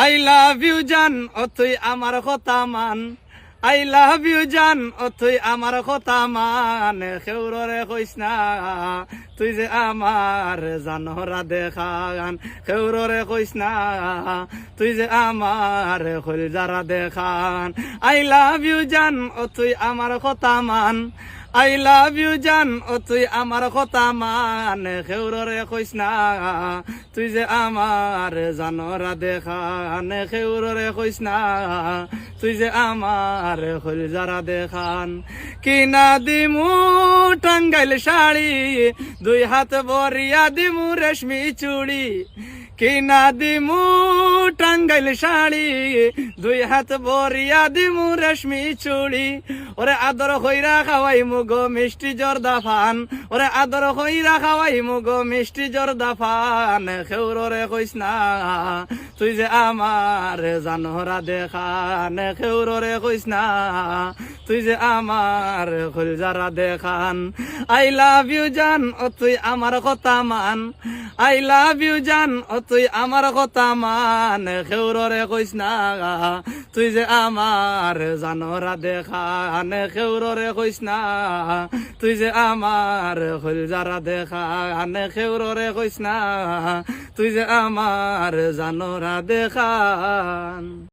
I love you জান ও তুই আমার কথা মান আই লাভ ইউ জান ও তুই আমার কথা মান খেউররে কইস না তুই যে আমার জানরা দেখান খেউররে কইস না তুই যে আমার খলজারা দেখান আই লাভ ইউ জান ও তুই আমার কথা মান আই লাভ ইউ জান ও তুই আমার কথা মান খেউররে কইস না তুই যে আমার জানরা দেখান খেউররে কইস না তুই যে আমার খলজারা দেখান কিনা দিমু টাঙ্গাইল শাড়ি দুই হাত বরিয়া দিমু রেশমি চুড়ি কিনা দিমু টাঙ্গাইল শাড়ি দুই হাত বরিয়া দিমু রেশমি চুড়ি ওরে আদর হইরা খাওয়াই মুগো মিষ্টি জর্দা ফান ওরে আদর হইরা খাওয়াই মুগো মিষ্টি জর্দা ফান খেউররে কইস না তুই যে আমার জানরা দেখান খেউররে কইস না তুই যে আমার খলজারা দেখান আই লাভ ইউ জান ও তুই আমার কথা মান আই লাভ ইউ জান ও তুই আমার কথা মান খেউররে কইস না তুই যে আমার জানরা দেখান খেউররে কইস না তুই যে আমার খলজারা দেখান খেউররে কইস না তুই যে আমার জানরা দেখান।